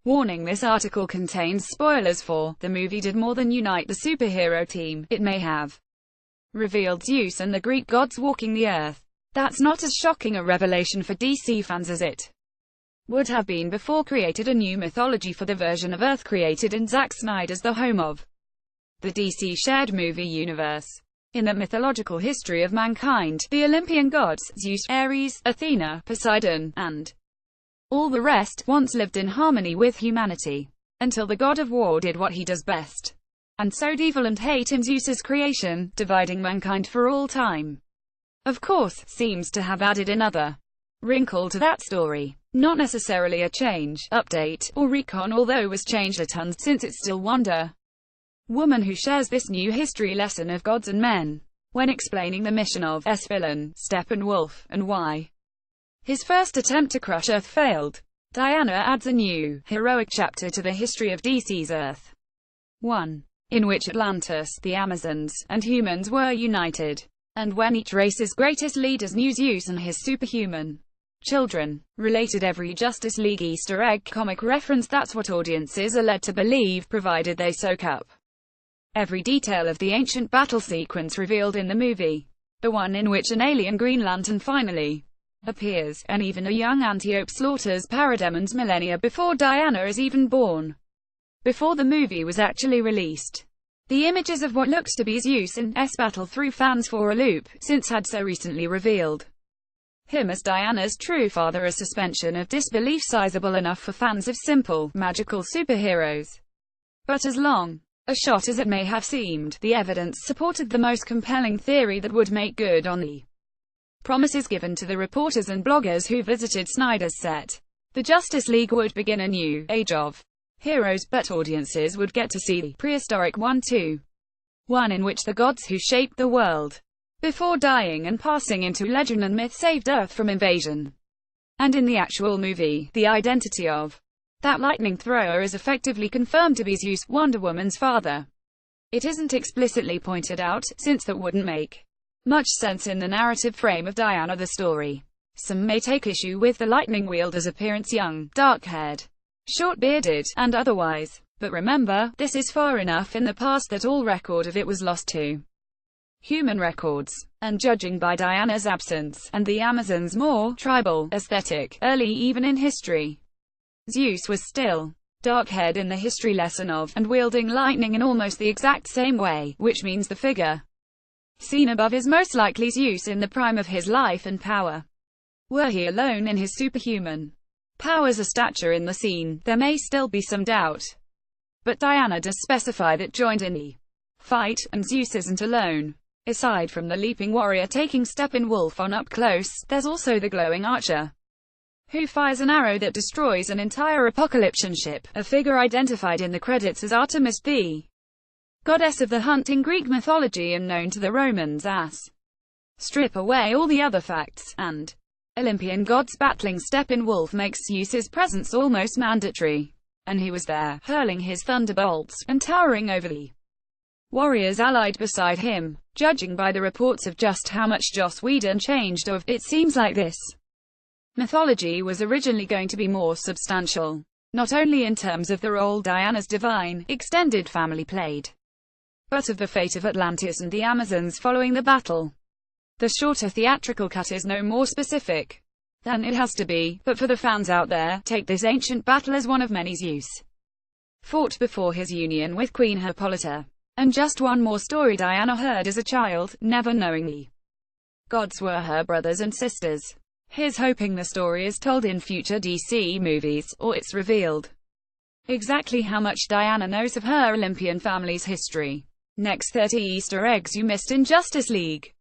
Warning: this article contains spoilers for the movie did more than unite the superhero team, it may have revealed Zeus and the Greek gods walking the earth. That's not as shocking a revelation for DC fans as it would have been before created a new mythology for the version of Earth created in Zack Snyder's The Home of the DC shared movie universe. In the mythological history of mankind, the Olympian gods, Zeus, Ares, Athena, Poseidon, and all the rest, once lived in harmony with humanity, until the god of war did what he does best, and sowed evil and hate in Zeus's creation, dividing mankind for all time. Of course, seems to have added another wrinkle to that story. Not necessarily a change, update, or recon, although was changed a ton since it's still Wonder Woman who shares this new history lesson of gods and men, when explaining the mission of S-villain, Steppenwolf, and why his first attempt to crush Earth failed. Diana adds a new, heroic chapter to the history of DC's Earth. 1. In which Atlantis, the Amazons, and humans were united, and when each race's greatest leaders knew Zeus and his superhuman children. Related every Justice League Easter egg comic reference. That's what audiences are led to believe, provided they soak up every detail of the ancient battle sequence revealed in the movie. The one in which an alien Green Lantern finally appears, and even a young Antiope slaughters parademons millennia before Diana is even born. Before the movie was actually released, the images of what looks to be Zeus in S battle threw fans for a loop, since had so recently revealed him as Diana's true father, a suspension of disbelief sizable enough for fans of simple, magical superheroes. But as long a shot as it may have seemed, the evidence supported the most compelling theory that would make good on the promises given to the reporters and bloggers who visited Snyder's set. The Justice League would begin a new age of heroes, but audiences would get to see the prehistoric one in which the gods who shaped the world before dying and passing into legend and myth saved Earth from invasion. And in the actual movie, the identity of that lightning thrower is effectively confirmed to be Zeus, Wonder Woman's father. It isn't explicitly pointed out, since that wouldn't make much sense in the narrative frame of Diana the story. Some may take issue with the lightning wielder's appearance, young, dark-haired, short-bearded, and otherwise. But remember, this is far enough in the past that all record of it was lost to human records. And judging by Diana's absence, and the Amazons' more tribal aesthetic, early even in history, Zeus was still dark-haired in the history lesson of, and wielding lightning in almost the exact same way, which means the figure seen above is most likely Zeus in the prime of his life and power. Were he alone in his superhuman powers or stature in the scene, there may still be some doubt. But Diana does specify that joined in the fight, and Zeus isn't alone. Aside from the leaping warrior taking Steppenwolf on up close, there's also the glowing archer, who fires an arrow that destroys an entire Apocalyptian ship, a figure identified in the credits as Artemis, the goddess of the hunt in Greek mythology and known to the Romans as. Strip away all the other facts, and Olympian gods battling Steppenwolf makes Zeus's presence almost mandatory. And he was there, hurling his thunderbolts, and towering over the warriors allied beside him. Judging by the reports of just how much Joss Whedon changed of, it seems like this mythology was originally going to be more substantial, not only in terms of the role Diana's divine, extended family played, but of the fate of Atlantis and the Amazons following the battle. The shorter theatrical cut is no more specific than it has to be, but for the fans out there, take this ancient battle as one of many Zeus fought before his union with Queen Hippolyta. And just one more story Diana heard as a child, never knowing the gods were her brothers and sisters. Here's hoping the story is told in future DC movies, or it's revealed exactly how much Diana knows of her Olympian family's history. Next, 30 Easter eggs you missed in Justice League.